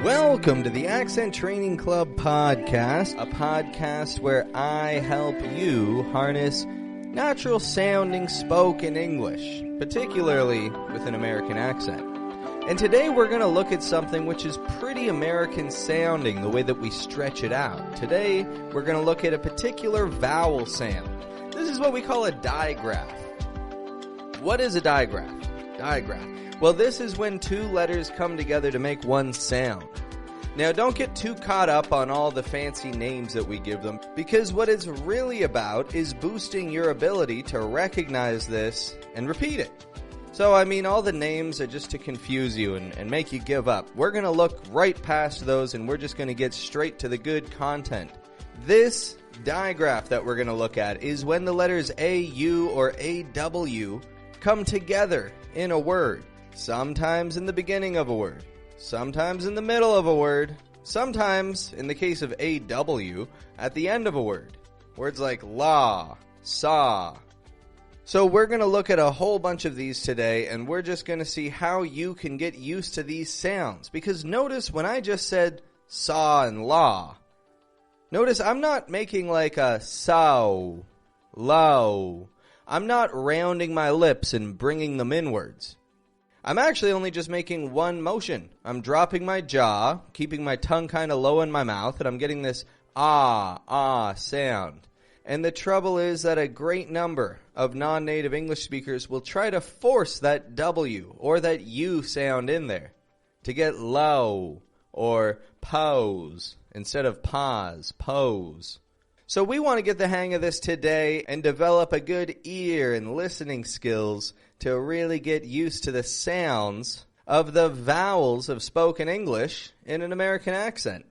Welcome to the Accent Training Club podcast, a podcast where I help you harness natural-sounding spoken English, particularly with an American accent. And today we're going to look at something which is pretty American-sounding, the way that we stretch it out. Today we're going to look at a particular vowel sound. This is what we call a digraph. What is a digraph? Digraph. Well, this is when two letters come together to make one sound. Now, don't get too caught up on all the fancy names that we give them, because what it's really about is boosting your ability to recognize this and repeat it. So, all the names are just to confuse you and make you give up. We're going to look right past those, and we're just going to get straight to the good content. This digraph that we're going to look at is when the letters A-U or A-W come together in a word. Sometimes in the beginning of a word, sometimes in the middle of a word, sometimes, in the case of A-W, at the end of a word. Words like la, saw. So we're going to look at a whole bunch of these today, and we're just going to see how you can get used to these sounds. Because notice when I just said saw and la, notice I'm not making like a sow, low. I'm not rounding my lips and bringing them inwards. I'm actually only just making one motion. I'm dropping my jaw, keeping my tongue kind of low in my mouth, and I'm getting this ah sound. And the trouble is that a great number of non-native English speakers will try to force that W or that U sound in there to get low or pose instead of pause, pose. So we want to get the hang of this today and develop a good ear and listening skills to really get used to the sounds of the vowels of spoken English in an American accent.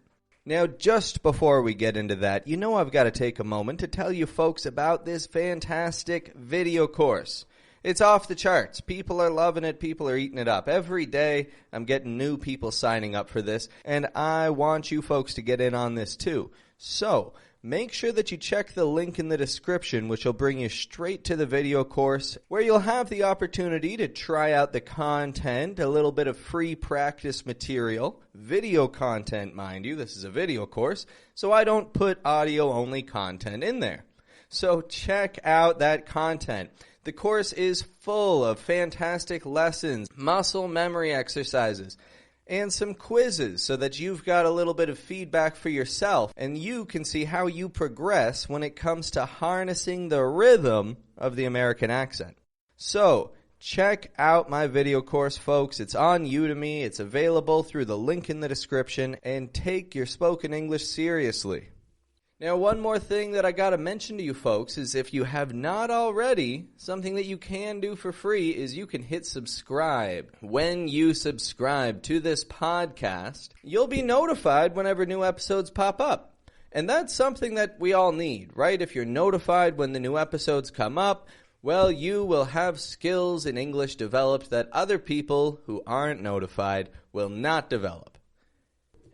Now, just before we get into that, I've got to take a moment to tell you folks about this fantastic video course. It's off the charts. People are loving it. People are eating it up. Every day, I'm getting new people signing up for this, and I want you folks to get in on this too. So, make sure that you check the link in the description, which will bring you straight to the video course, where you'll have the opportunity to try out the content, a little bit of free practice material, video content, mind you. This is a video course, so I don't put audio-only content in there. So check out that content. The course is full of fantastic lessons, muscle memory exercises, and some quizzes so that you've got a little bit of feedback for yourself and you can see how you progress when it comes to harnessing the rhythm of the American accent. So, check out my video course, folks. It's on Udemy. It's available through the link in the description, and take your spoken English seriously. Now, one more thing that I got to mention to you folks is if you have not already, something that you can do for free is you can hit subscribe. When you subscribe to this podcast, you'll be notified whenever new episodes pop up. And that's something that we all need, right? If you're notified when the new episodes come up, well, you will have skills in English developed that other people who aren't notified will not develop.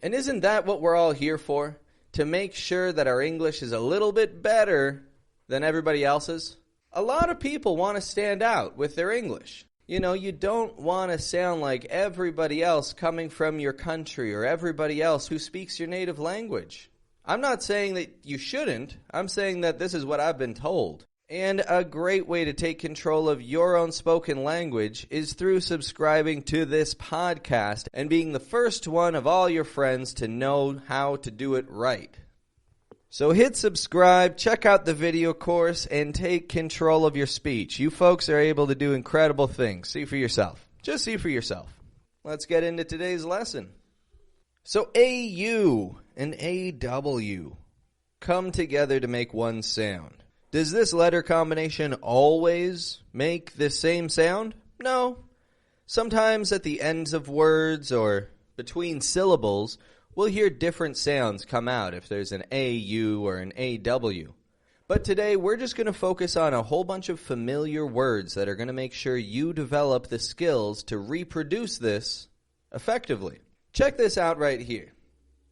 And isn't that what we're all here for? To make sure that our English is a little bit better than everybody else's. A lot of people want to stand out with their English. You don't want to sound like everybody else coming from your country or everybody else who speaks your native language. I'm not saying that you shouldn't. I'm saying that this is what I've been told. And a great way to take control of your own spoken language is through subscribing to this podcast and being the first one of all your friends to know how to do it right. So hit subscribe, check out the video course, and take control of your speech. You folks are able to do incredible things. See for yourself. Just see for yourself. Let's get into today's lesson. So A-U and A-W come together to make one sound. Does this letter combination always make the same sound? No. Sometimes at the ends of words or between syllables, we'll hear different sounds come out if there's an AU or an AW. But today we're just going to focus on a whole bunch of familiar words that are going to make sure you develop the skills to reproduce this effectively. Check this out right here.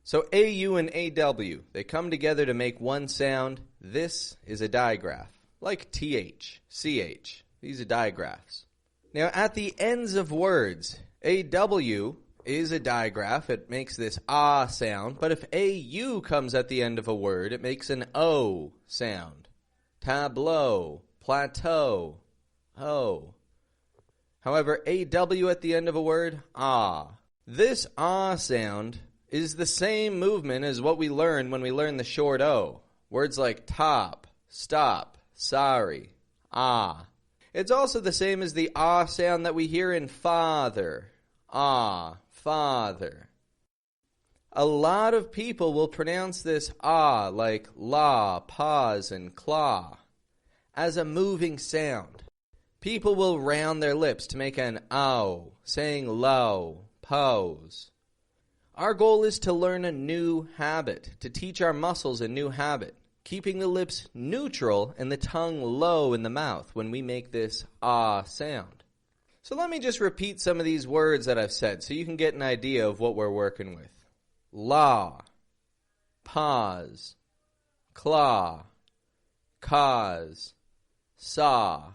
So AU and AW, they come together to make one sound. This is a digraph, like TH, CH. These are digraphs. Now, at the ends of words, AW is a digraph. It makes this ah sound, but if AU comes at the end of a word, it makes an O sound. Tableau, plateau, O. However, AW at the end of a word, ah. This ah sound is the same movement as what we learned when we learned the short O. Words like top, stop, sorry, ah. It's also the same as the ah sound that we hear in father, ah, father. A lot of people will pronounce this ah like la, pause, and claw as a moving sound. People will round their lips to make an ow, saying low, pose. Our goal is to learn a new habit, to teach our muscles a new habit, keeping the lips neutral and the tongue low in the mouth when we make this ah sound. So let me just repeat some of these words that I've said so you can get an idea of what we're working with. La, pause, claw, cause, saw.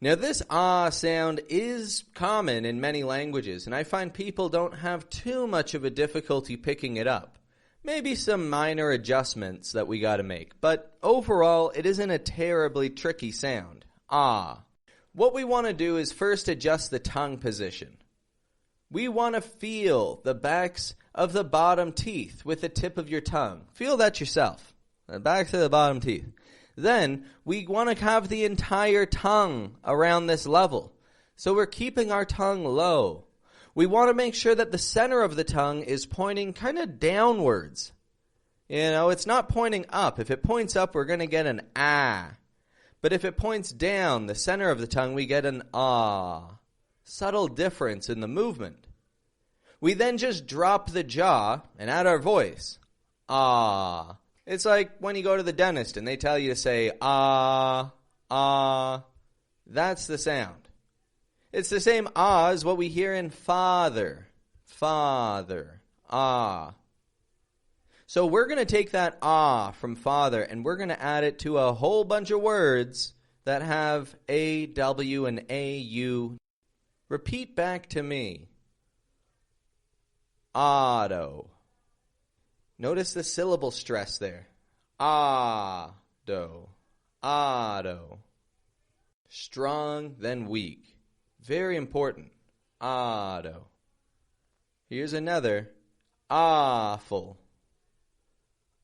Now this ah sound is common in many languages, and I find people don't have too much of a difficulty picking it up. Maybe some minor adjustments that we gotta make, but overall it isn't a terribly tricky sound. Ah. What we want to do is first adjust the tongue position. We want to feel the backs of the bottom teeth with the tip of your tongue. Feel that yourself. The backs of the bottom teeth. Then we want to have the entire tongue around this level. So we're keeping our tongue low. We want to make sure that the center of the tongue is pointing kind of downwards. It's not pointing up. If it points up, we're going to get an ah. But if it points down, the center of the tongue, we get an ah. Subtle difference in the movement. We then just drop the jaw and add our voice. Ah. It's like when you go to the dentist and they tell you to say ah, ah. That's the sound. It's the same ah as what we hear in father, father, ah. So we're going to take that ah from father and we're going to add it to a whole bunch of words that have AW and AU. Repeat back to me. Auto. Notice the syllable stress there. Ah-do. Auto. Strong, then weak. Very important. Auto. Here's another. Awful.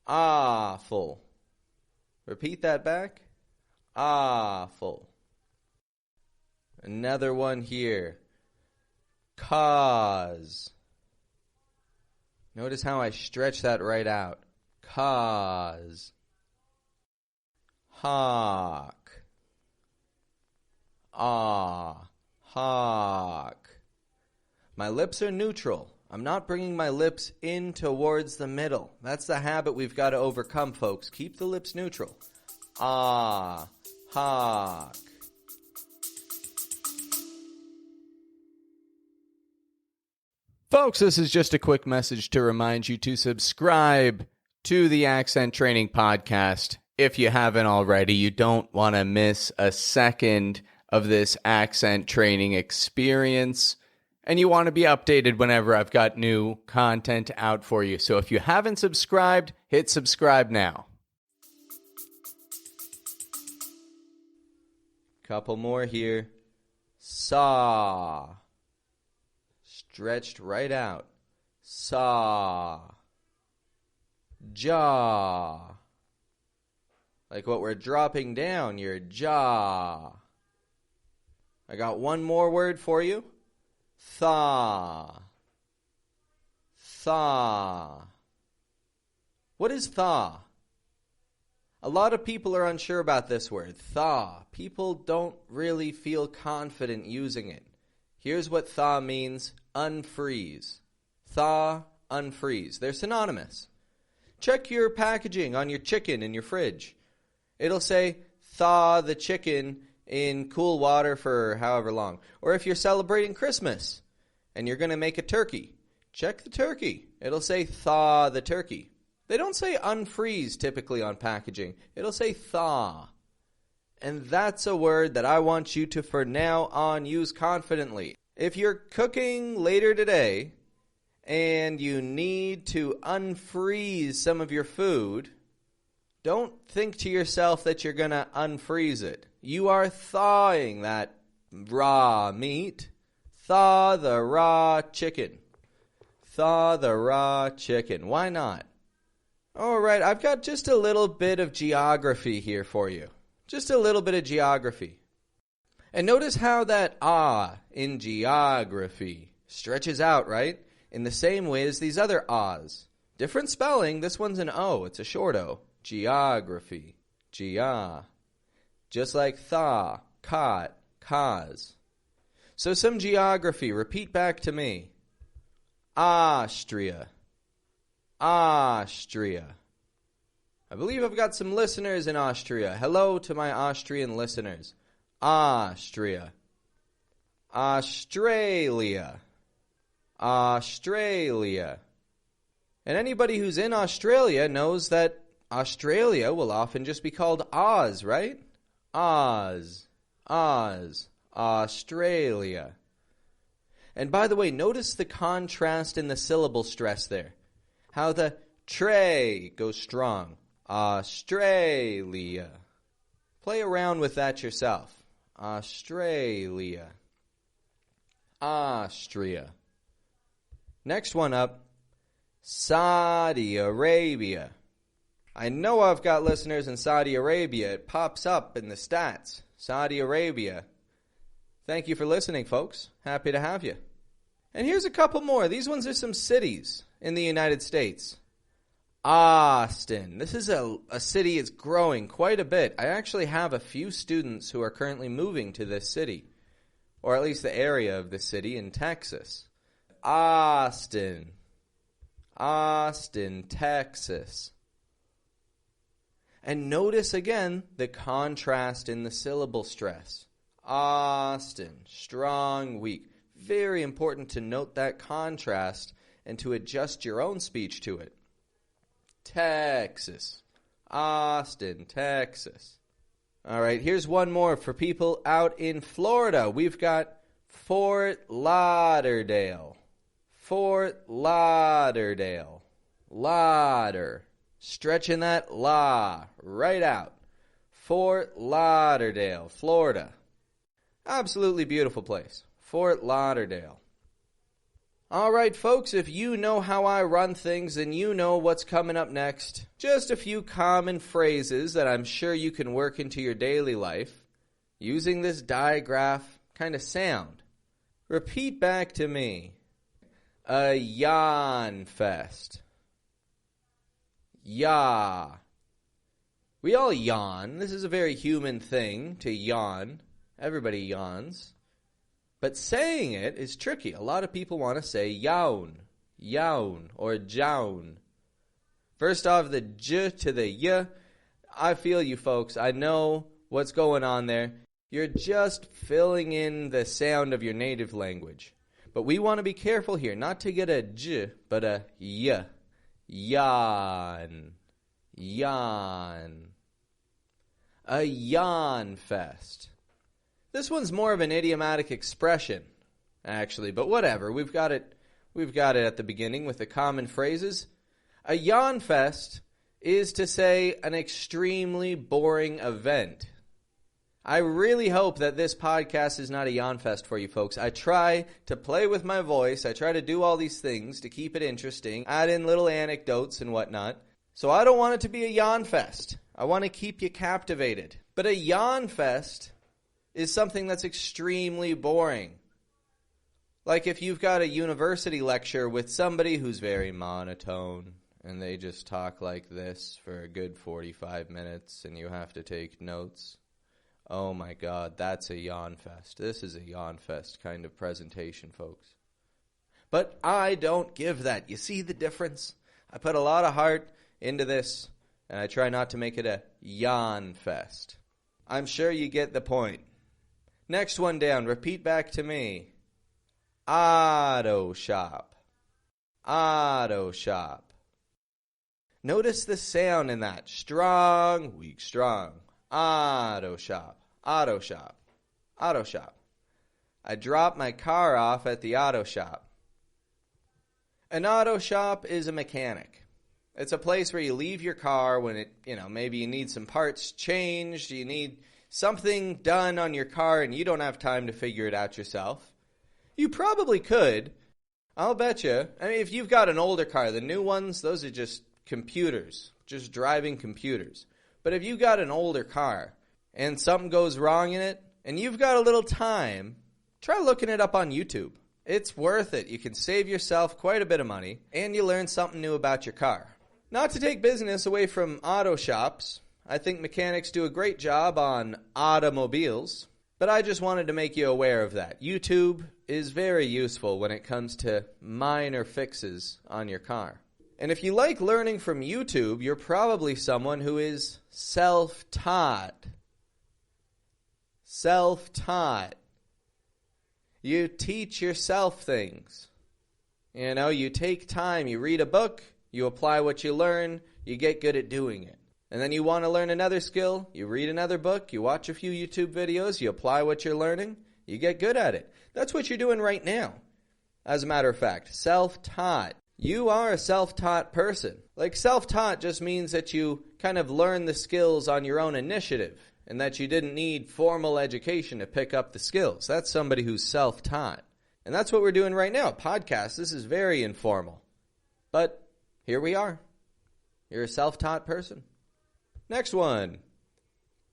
Awful. Repeat that back. Awful. Another one here. Cause. Notice how I stretch that right out. Cause. Hawk. Ah. Hawk. My lips are neutral. I'm not bringing my lips in towards the middle. That's the habit we've got to overcome, folks. Keep the lips neutral. Ah, hawk. Folks, this is just a quick message to remind you to subscribe to the Accent Training Podcast. If you haven't already, you don't want to miss a second of this accent training experience. And you want to be updated whenever I've got new content out for you. So if you haven't subscribed, hit subscribe now. Couple more here. Saw. Stretched right out. Saw. Jaw. Like what we're dropping down, your jaw. I got one more word for you. Thaw. Thaw. What is thaw? A lot of people are unsure about this word, thaw. People don't really feel confident using it. Here's what thaw means, unfreeze. Thaw, unfreeze. They're synonymous. Check your packaging on your chicken in your fridge. It'll say, thaw the chicken in cool water for however long. Or if you're celebrating Christmas and you're going to make a turkey, check the turkey. It'll say thaw the turkey. They don't say unfreeze typically on packaging. It'll say thaw. And that's a word that I want you to, for now on, use confidently. If you're cooking later today and you need to unfreeze some of your food, don't think to yourself that you're going to unfreeze it. You are thawing that raw meat. Thaw the raw chicken. Thaw the raw chicken. Why not? All right, I've got just a little bit of geography here for you. Just a little bit of geography. And notice how that in geography stretches out, right? In the same way as these other ahs. Different spelling. This one's an O. It's a short O. Geography. Just like thaw, caught, cause. So some geography. Repeat back to me. Austria. Austria. I believe I've got some listeners in Austria. Hello to my Austrian listeners. Austria. Australia. Australia. And anybody who's in Australia knows that Australia will often just be called Oz, right? Oz. Oz. Australia. And by the way, notice the contrast in the syllable stress there. How the tray goes strong. Australia. Play around with that yourself. Australia. Austria. Next one up, Saudi Arabia. I know I've got listeners in Saudi Arabia. It pops up in the stats. Saudi Arabia. Thank you for listening, folks. Happy to have you. And here's a couple more. These ones are some cities in the United States. Austin. This is a city that's growing quite a bit. I actually have a few students who are currently moving to this city, or at least the area of the city in Texas. Austin. Austin, Texas. And notice again the contrast in the syllable stress. Austin, strong, weak. Very important to note that contrast and to adjust your own speech to it. Texas. Austin, Texas. All right, here's one more for people out in Florida. We've got Fort Lauderdale. Fort Lauderdale. Lauder. Stretching that la right out. Fort Lauderdale, Florida. Absolutely beautiful place. Fort Lauderdale. All right, folks, if you know how I run things, then you know what's coming up next. Just a few common phrases that I'm sure you can work into your daily life using this digraph kind of sound. Repeat back to me. A yawn fest. Ya. We all yawn. This is a very human thing to yawn. Everybody yawns. But saying it is tricky. A lot of people want to say yawn, yawn, or jown. First off, the j to the y. I feel you folks. I know what's going on there. You're just filling in the sound of your native language. But we want to be careful here, not to get a j, but a y. Yawn, yawn. A yawn fest. This one's more of an idiomatic expression, actually, but whatever. We've got it at the beginning with the common phrases. A yawn fest is to say an extremely boring event. I really hope that this podcast is not a yawn fest for you folks. I try to play with my voice. I try to do all these things to keep it interesting, add in little anecdotes and whatnot. So I don't want it to be a yawn fest. I want to keep you captivated. But a yawn fest is something that's extremely boring. Like if you've got a university lecture with somebody who's very monotone and they just talk like this for a good 45 minutes and you have to take notes. Oh my God, that's a yawn fest. This is a yawn fest kind of presentation, folks. But I don't give that. You see the difference? I put a lot of heart into this and I try not to make it a yawn fest. I'm sure you get the point. Next one down, repeat back to me. Auto shop. Auto shop. Notice the sound in that. Strong, weak, strong. Auto shop. Auto shop. Auto shop. I dropped my car off at the auto shop. An auto shop is a mechanic. It's a place where you leave your car when maybe you need some parts changed, you need something done on your car and you don't have time to figure it out yourself. You probably could. I'll bet you. I mean, if you've got an older car, the new ones, those are just computers, just driving computers. But if you've got an older car and something goes wrong in it and you've got a little time, try looking it up on YouTube. It's worth it. You can save yourself quite a bit of money and you learn something new about your car. Not to take business away from auto shops, I think mechanics do a great job on automobiles, but I just wanted to make you aware of that. YouTube is very useful when it comes to minor fixes on your car. And if you like learning from YouTube, you're probably someone who is self-taught. Self-taught. You teach yourself things. You take time, you read a book, you apply what you learn, you get good at doing it. And then you want to learn another skill, you read another book, you watch a few YouTube videos, you apply what you're learning, you get good at it. That's what you're doing right now. As a matter of fact, self-taught. You are a self-taught person. Like, self-taught just means that you kind of learn the skills on your own initiative and that you didn't need formal education to pick up the skills. That's somebody who's self-taught. And that's what we're doing right now. Podcast, this is very informal. But here we are. You're a self-taught person. Next one.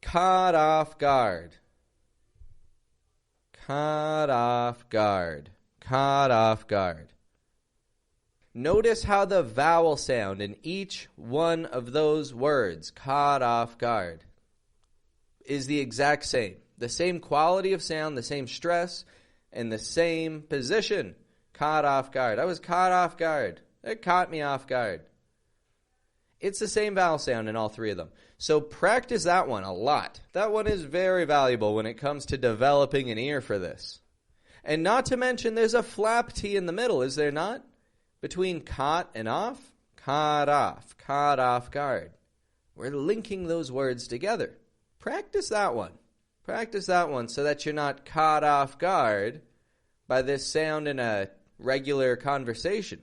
Caught off guard. Caught off guard. Caught off guard. Notice how the vowel sound in each one of those words, caught off guard, is the exact same. The same quality of sound, the same stress, and the same position. Caught off guard. I was caught off guard. It caught me off guard. It's the same vowel sound in all three of them. So practice that one a lot. That one is very valuable when it comes to developing an ear for this. And not to mention there's a flap T in the middle, is there not? Between caught and off, caught off guard. We're linking those words together. Practice that one. Practice that one so that you're not caught off guard by this sound in a regular conversation.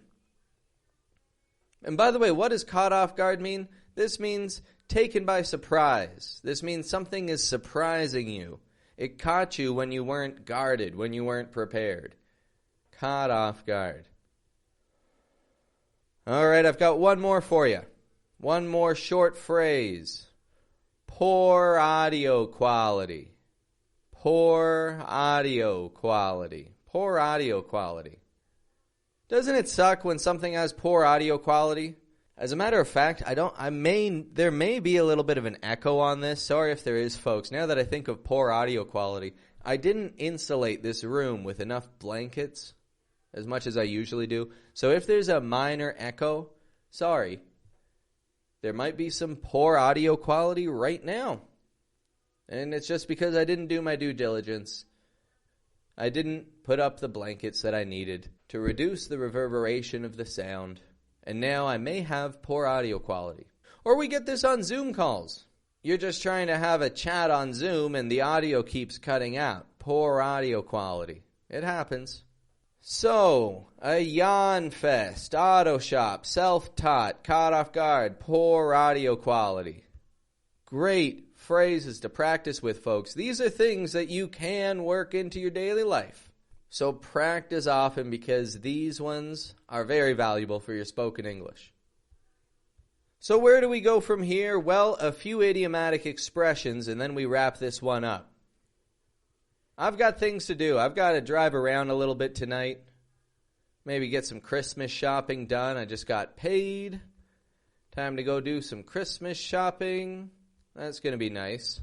And by the way, what does caught off guard mean? This means taken by surprise. This means something is surprising you. It caught you when you weren't guarded, when you weren't prepared. Caught off guard. All right, I've got one more for you. One more short phrase. Poor audio quality. Poor audio quality. Poor audio quality. Doesn't it suck when something has poor audio quality? As a matter of fact, there may be a little bit of an echo on this. Sorry if there is, folks. Now that I think of poor audio quality, I didn't insulate this room with enough blankets as much as I usually do. So if there's a minor echo, sorry. There might be some poor audio quality right now. And it's just because I didn't do my due diligence. I didn't put up the blankets that I needed to reduce the reverberation of the sound. And now I may have poor audio quality. Or we get this on Zoom calls. You're just trying to have a chat on Zoom and the audio keeps cutting out. Poor audio quality. It happens. So, a yawn fest, auto shop, self-taught, caught off guard, poor audio quality. Great phrases to practice with, folks. These are things that you can work into your daily life. So practice often because these ones are very valuable for your spoken English. So where do we go from here? Well, a few idiomatic expressions and then we wrap this one up. I've got things to do. I've got to drive around a little bit tonight. Maybe get some Christmas shopping done. I just got paid. Time to go do some Christmas shopping. That's going to be nice.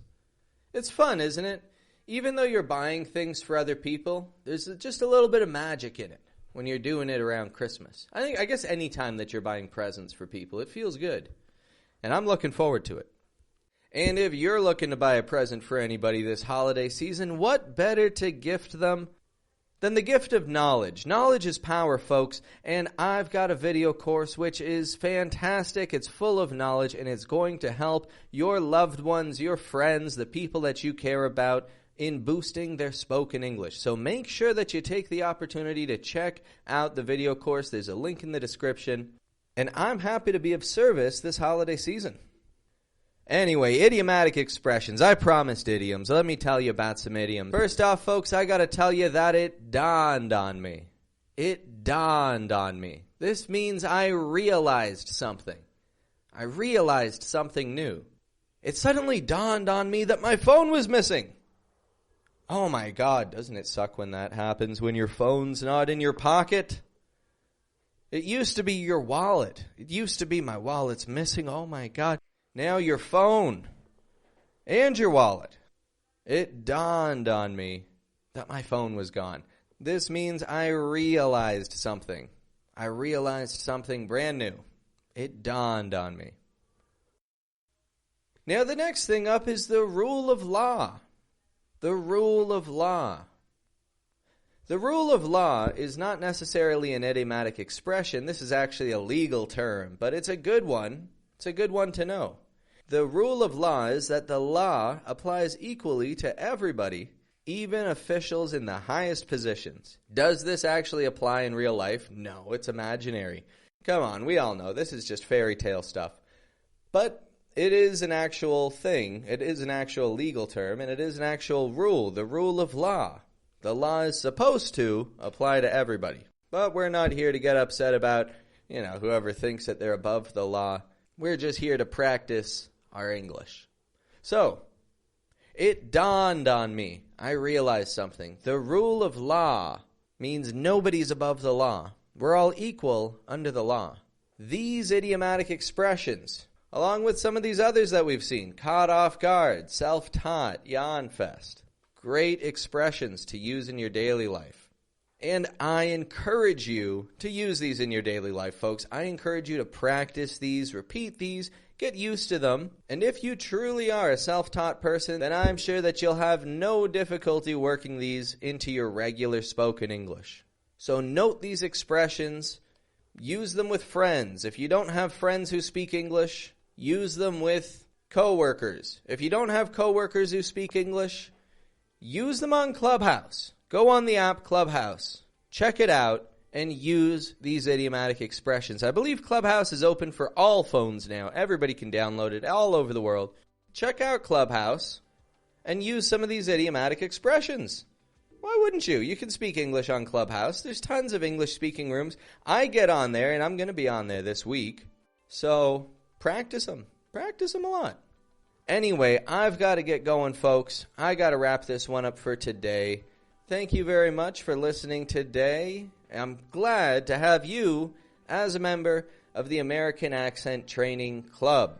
It's fun, isn't it? Even though you're buying things for other people, there's just a little bit of magic in it when you're doing it around Christmas. I guess any time that you're buying presents for people, it feels good. And I'm looking forward to it. And if you're looking to buy a present for anybody this holiday season, what better to gift them than the gift of knowledge? Knowledge is power, folks, and I've got a video course which is fantastic. It's full of knowledge, and it's going to help your loved ones, your friends, the people that you care about in boosting their spoken English. So make sure that you take the opportunity to check out the video course. There's a link in the description. And I'm happy to be of service this holiday season. Anyway, idiomatic expressions. I promised idioms. Let me tell you about some idioms. First off, folks, I gotta tell you that it dawned on me. It dawned on me. This means I realized something. I realized something new. It suddenly dawned on me that my phone was missing. Oh my God, doesn't it suck when that happens, when your phone's not in your pocket? It used to be your wallet. It used to be my wallet's missing. Oh my God. Now your phone and your wallet. It dawned on me that my phone was gone. This means I realized something. I realized something brand new. It dawned on me. Now the next thing up is the rule of law. The rule of law. The rule of law is not necessarily an idiomatic expression. This is actually a legal term, but it's a good one. It's a good one to know. The rule of law is that the law applies equally to everybody, even officials in the highest positions. Does this actually apply in real life? No, it's imaginary. Come on, we all know this is just fairy tale stuff. But it is an actual thing. It is an actual legal term, and it is an actual rule, the rule of law. The law is supposed to apply to everybody. But we're not here to get upset about, whoever thinks that they're above the law. We're just here to practice our English. So, it dawned on me. I realized something. The rule of law means nobody's above the law. We're all equal under the law. These idiomatic expressions, along with some of these others that we've seen, caught off guard, self-taught, yawn fest, great expressions to use in your daily life. And I encourage you to use these in your daily life, folks. I encourage you to practice these, repeat these, get used to them. And if you truly are a self-taught person, then I'm sure that you'll have no difficulty working these into your regular spoken English. So note these expressions. Use them with friends. If you don't have friends who speak English, use them with coworkers. If you don't have coworkers who speak English, use them on Clubhouse. Go on the app Clubhouse. Check it out and use these idiomatic expressions. I believe Clubhouse is open for all phones now. Everybody can download it all over the world. Check out Clubhouse and use some of these idiomatic expressions. Why wouldn't you? You can speak English on Clubhouse. There's tons of English-speaking rooms. I get on there, and I'm going to be on there this week. So practice them. Practice them a lot. Anyway, I've got to get going, folks. I got to wrap this one up for today. Thank you very much for listening today. I'm glad to have you as a member of the American Accent Training Club.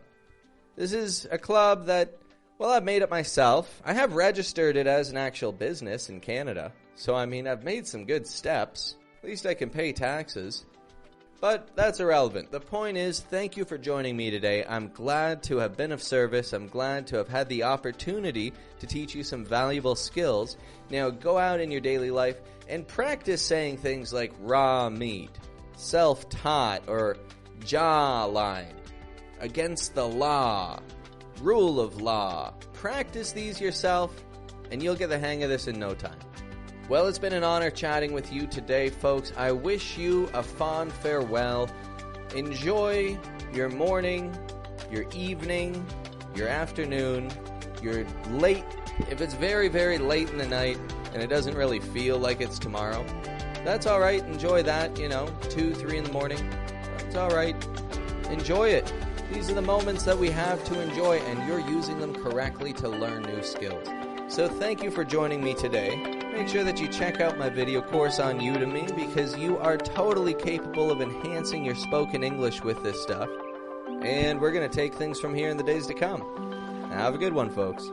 This is a club that, I've made it myself. I have registered it as an actual business in Canada. So, I've made some good steps. At least I can pay taxes. But that's irrelevant. The point is, thank you for joining me today. I'm glad to have been of service. I'm glad to have had the opportunity to teach you some valuable skills. Now go out in your daily life and practice saying things like raw meat, self-taught, or jawline, against the law, rule of law. Practice these yourself, and you'll get the hang of this in no time. Well, it's been an honor chatting with you today, folks. I wish you a fond farewell. Enjoy your morning, your evening, your afternoon, your late. If it's very, very late in the night and it doesn't really feel like it's tomorrow, that's all right. Enjoy that, 2, 3 in the morning. That's all right. Enjoy it. These are the moments that we have to enjoy, and you're using them correctly to learn new skills. So thank you for joining me today. Make sure that you check out my video course on Udemy, because you are totally capable of enhancing your spoken English with this stuff. And we're going to take things from here in the days to come. Have a good one, folks.